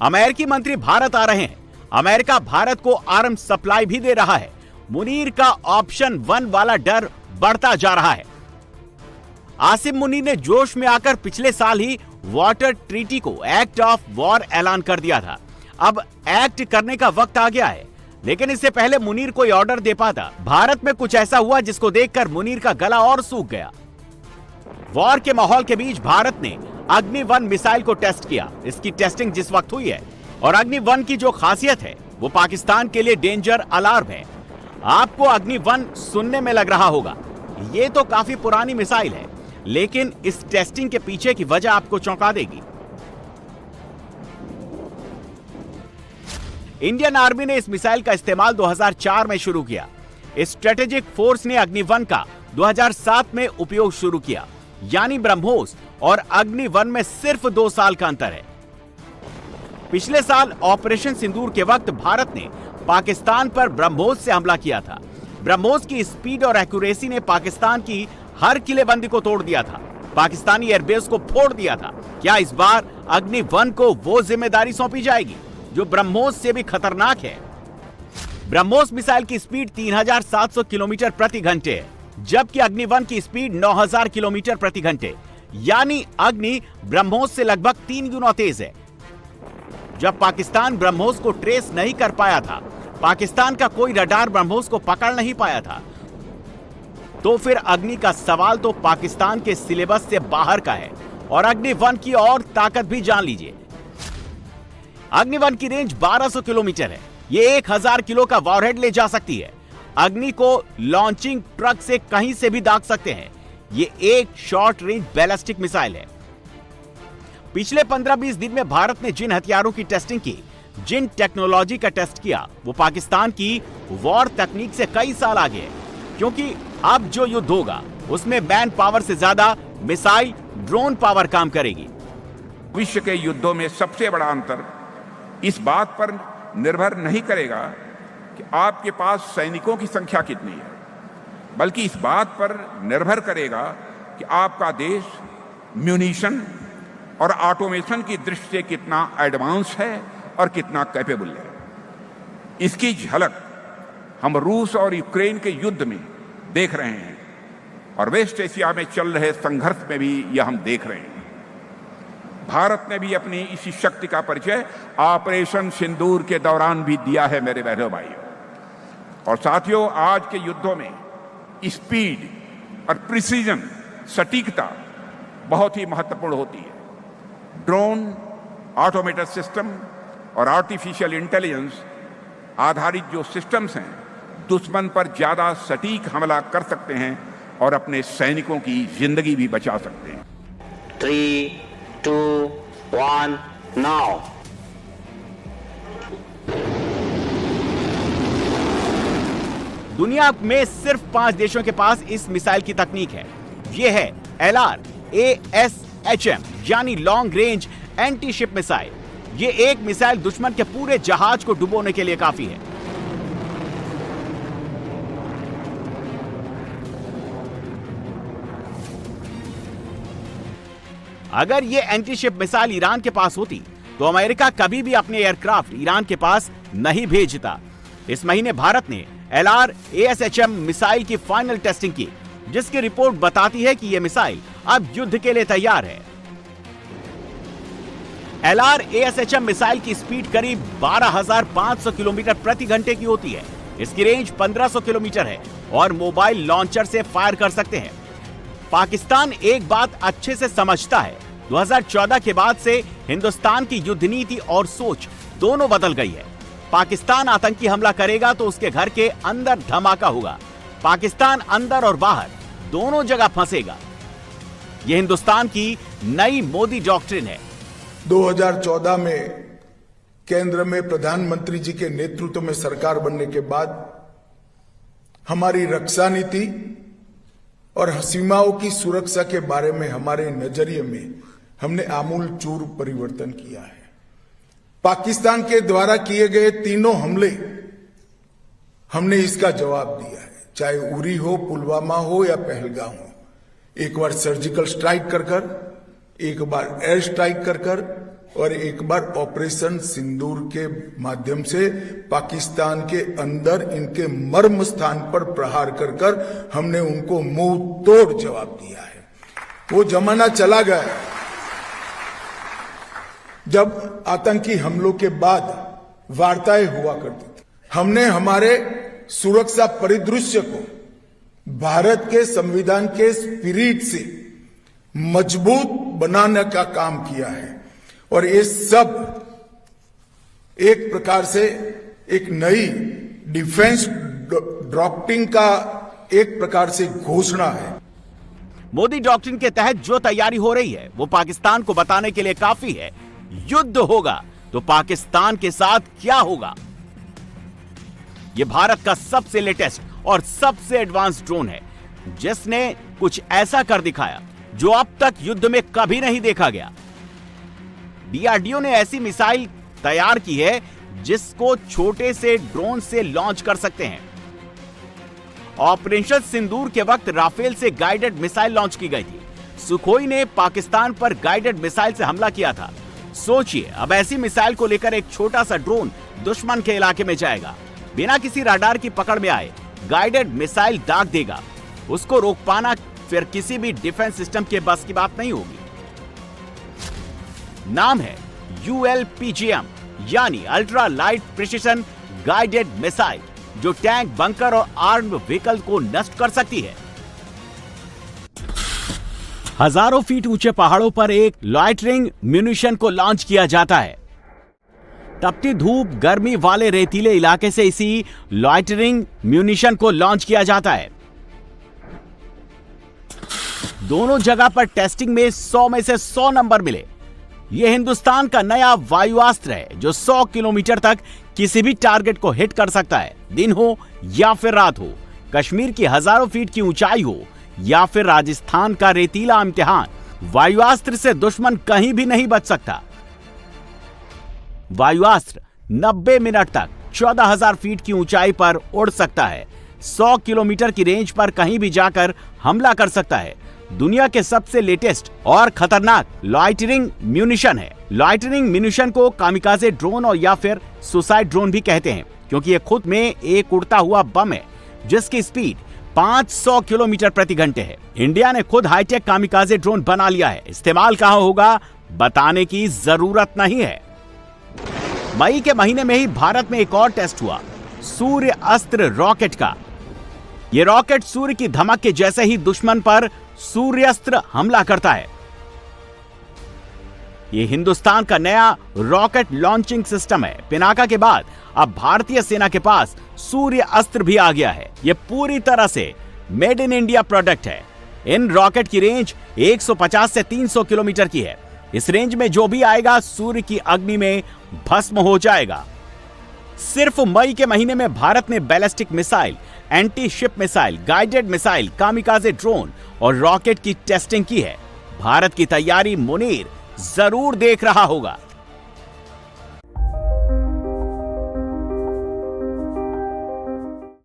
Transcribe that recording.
अमेरिकी मंत्री भारत आ रहे हैं। अमेरिका भारत को आर्म सप्लाई भी दे रहा है। मुनीर का ऑप्शन 1 वाला डर बढ़ता जा रहा है। आसिम मुनीर ने जोश में आकर पिछले साल ही वाटर ट्रीटी को एक्ट ऑफ वॉर ऐलान कर दिया था। अब एक्ट करने का वक्त आ गया है, लेकिन इससे पहले मुनीर कोई ऑर्डर दे पाता। भारत में कुछ ऐसा हुआ जिसको देखकर मुनीर का गला और सूख गया। वॉर के माहौल के बीच भारत ने अग्नि-1 मिसाइल को टेस्ट किया। इसकी टेस्टिंग जिस वक्त हुई है और अग्नि-1 की जो खासियत है वो पाकिस्तान के लिए डेंजर अलार्म है। आपको अग्नि-1 सुनने में लग रहा होगा ये तो काफी पुरानी मिसाइल है, लेकिन इस टेस्टिंग के पीछे की वजह आपको चौंका देगी। इंडियन आर्मी ने इस मिसाइल का इस्तेमाल 2004 में शुरू किया। स्ट्रेटेजिक फोर्स ने अग्नि-1 का 2007 में उपयोग शुरू किया, यानी ब्रह्मोस और अग्नि-1 में सिर्फ 2 साल का अंतर है। पिछले साल ऑपरेशन सिंदूर के वक्त भारत ने पाकिस्तान पर ब्रह्मोस से हमला किया था। ब्रह्मोस की स्पीड और एक्यूरेसी ने पाकिस्तान की हर किलेबंदी को तोड़ दिया था, पाकिस्तानी एयरबेस को फोड़ दिया था। क्या इस बार अग्नि-1 को वो जिम्मेदारी सौंपी जाएगी जो ब्रह्मोस से भी खतरनाक है? ब्रह्मोस मिसाइल की स्पीड 3700 किलोमीटर प्रति घंटे है, जबकि अग्नि-1 की स्पीड 9000 किलोमीटर प्रति घंटे, यानी अग्नि ब्रह्मोस से लगभग 3 गुना तेज है। जब पाकिस्तान ब्रह्मोस को ट्रेस नहीं कर पाया था, पाकिस्तान का कोई रडार ब्रह्मोस को पकड़ नहीं पाया था, तो फिर अग्नि का सवाल तो पाकिस्तान के सिलेबस से बाहर का है। और अग्नि-1 की और ताकत भी जान लीजिए। अग्नि-1 की रेंज 1200 किलोमीटर है। ये 1000 किलो का वॉरहेड ले जा सकती है। अग्नि को लॉन्चिंग ट्रक से कहीं से भी दाग सकते हैं। ये एक शॉर्ट रेंज बैलिस्टिक मिसाइल है। पिछले 15-20 दिन में भारत ने जिन हथियारों की टेस्टिंग की, जिन टेक्नोलॉजी का टेस्ट किया, वो पाकिस्तान की वॉर तकनीक से कई साल आगे है। क्योंकि अब जो युद्ध होगा उसमें मैन पावर से ज्यादा मिसाइल, ड्रोन पावर काम करेगी। विश्व के युद्धों में सबसे बड़ा अंतर इस बात पर निर्भर नहीं करेगा कि आपके पास सैनिकों की संख्या कितनी है, बल्कि इस बात पर निर्भर करेगा कि आपका देश म्यूनिशन और ऑटोमेशन की दृष्टि से कितना एडवांस है और कितना कैपेबल है। इसकी झलक हम रूस और यूक्रेन के युद्ध में देख रहे हैं और वेस्ट एशिया में चल रहे संघर्ष में भी यह हम देख रहे हैं। भारत ने भी अपनी इसी शक्ति का परिचय ऑपरेशन सिंदूर के दौरान भी दिया है मेरे बहनों भाइयों। और साथियों, आज के युद्धों में स्पीड और प्रिसीजन, सटीकता बहुत ही महत्वपूर्ण होती है। ड्रोन, ऑटोमेटेड सिस्टम और आर्टिफिशियल इंटेलिजेंस आधारित जो सिस्टम्स हैं, दुश्मन पर ज्यादा सटीक हमला कर सकते हैं और अपने सैनिकों की जिंदगी भी बचा सकते हैं। 3, 2, 1, now. दुनिया में सिर्फ 5 देशों के पास इस मिसाइल की तकनीक है। ये है LRASHM, यानी long range anti ship missile. ये एक मिसाइल दुश्मन के पूरे जहाज को डुबोने के लिए काफी है। अगर ये एंटी शिप मिसाइल ईरान के पास होती तो अमेरिका कभी भी अपने एयरक्राफ्ट ईरान के पास नहीं भेजता। इस महीने भारत ने LRASHM मिसाइल की फाइनल टेस्टिंग की, जिसकी रिपोर्ट बताती है कि यह मिसाइल अब युद्ध के लिए तैयार है। LRASHM मिसाइल की स्पीड करीब 12,500 किलोमीटर प्रति घंटे की होती है। इसकी रेंज 1500 किलोमीटर है और मोबाइल लॉन्चर से फायर कर सकते हैं। पाकिस्तान एक बात अच्छे से समझता है, 2014 के बाद से हिंदुस्तान की युद्ध नीति और सोच दोनों बदल गई है। पाकिस्तान आतंकी हमला करेगा तो उसके घर के अंदर धमाका होगा। पाकिस्तान अंदर और बाहर दोनों जगह फंसेगा। यह हिंदुस्तान की नई मोदी डॉक्ट्रिन है। 2014 में केंद्र में प्रधानमंत्री जी के नेतृत्व में सरकार बनने के बाद हमारी रक्षा नीति और सीमाओं की सुरक्षा के बारे में हमारे नजरिए में हमने आमूल चूर परिवर्तन किया है। पाकिस्तान के द्वारा किए गए तीनों हमले हमने इसका जवाब दिया है, चाहे उरी हो, पुलवामा हो या पहलगाम हो। एक बार सर्जिकल स्ट्राइक कर कर, एक बार एयर स्ट्राइक कर कर और एक बार ऑपरेशन सिंदूर के माध्यम से पाकिस्तान के अंदर इनके मर्म स्थान पर प्रहार कर कर हमने उनको मुंह तोड़ जवाब दिया है। वो जमाना चला गया जब आतंकी हमलों के बाद वार्ताएं हुआ करती थी। हमने हमारे सुरक्षा परिदृश्य को भारत के संविधान के स्पिरिट से मजबूत बनाने का काम किया है और ये सब एक प्रकार से एक नई डिफेंस डॉक्ट्रिन का एक प्रकार से घोषणा है। मोदी डॉक्ट्रिन के तहत जो तैयारी हो रही है वो पाकिस्तान को बताने के लिए काफी है। युद्ध होगा तो पाकिस्तान के साथ क्या होगा। यह भारत का सबसे लेटेस्ट और सबसे एडवांस ड्रोन है जिसने कुछ ऐसा कर दिखाया जो अब तक युद्ध में कभी नहीं देखा गया। डीआरडीओ ने ऐसी मिसाइल तैयार की है जिसको छोटे से ड्रोन से लॉन्च कर सकते हैं। ऑपरेशन सिंदूर के वक्त राफेल से गाइडेड मिसाइल लॉन्च की गई थी। सुखोई ने पाकिस्तान पर गाइडेड मिसाइल से हमला किया था। सोचिए अब ऐसी मिसाइल को लेकर एक छोटा सा ड्रोन दुश्मन के इलाके में जाएगा, बिना किसी रडार की पकड़ में आए गाइडेड मिसाइल दाग देगा। उसको रोक पाना फिर किसी भी डिफेंस सिस्टम के बस की बात नहीं होगी। नाम है ULPGM यानी ultra light precision guided missile, जो टैंक, बंकर और आर्म्ड व्हीकल को नष्ट कर सकती है। हजारों फीट ऊंचे पहाड़ों पर एक लॉइटरिंग म्यूनिशन को लॉन्च किया जाता है। तपती धूप, गर्मी वाले रेतीले इलाके से इसी लॉइटरिंग म्यूनिशन को लॉन्च किया जाता है। दोनों जगह पर टेस्टिंग में 100 में से 100 नंबर मिले। यह हिंदुस्तान का नया वायुअस्त्र है जो 100 किलोमीटर तक किसी भी टारगेट को हिट कर सकता है, दिन हो या फिर रात हो, कश्मीर की हजारों फीट की ऊंचाई हो या फिर राजस्थान का रेतीला इम्तिहान। वायुअस्त्र से दुश्मन कहीं भी नहीं बच सकता। वायुअस्त्र 90 मिनट तक 14,000 फीट की ऊंचाई पर उड़ सकता है। 100 किलोमीटर की रेंज पर कहीं भी जाकर हमला कर सकता है। दुनिया के सबसे लेटेस्ट और खतरनाक लॉइटरिंग म्यूनिशन है। लॉइटरिंग म्यूनिशन को कामिकाजे ड्रोन और या फिर सुसाइड ड्रोन भी कहते हैं, क्योंकि यह खुद में एक उड़ता हुआ बम है जिसकी स्पीड 500 किलोमीटर प्रति घंटे है। इंडिया ने खुद हाईटेक कामिकाजे ड्रोन बना लिया है। इस्तेमाल कहां होगा बताने की जरूरत नहीं है। मई के महीने में ही भारत में एक और टेस्ट हुआ, सूर्य अस्त्र रॉकेट का। यह रॉकेट सूर्य की धमक के जैसे ही दुश्मन पर सूर्यास्त्र हमला करता है। यह हिंदुस्तान का नया रॉकेट लॉन्चिंग सिस्टम है। पिनाका के बाद अब भारतीय सेना के पास सूर्य अस्त्र भी आ गया है। यह पूरी तरह से मेड इन इंडिया प्रोडक्ट है। इन रॉकेट की रेंज 150 से 300 किलोमीटर की है। इस रेंज में जो भी आएगा सूर्य की अग्नि में भस्म हो जाएगा। सिर्फ मई के महीने में भारत ने ballistic missile, anti ship missile, guided missile, kamikaze drone और रॉकेट की टेस्टिंग की है। भारत की तैयारी मुनीर जरूर देख रहा होगा।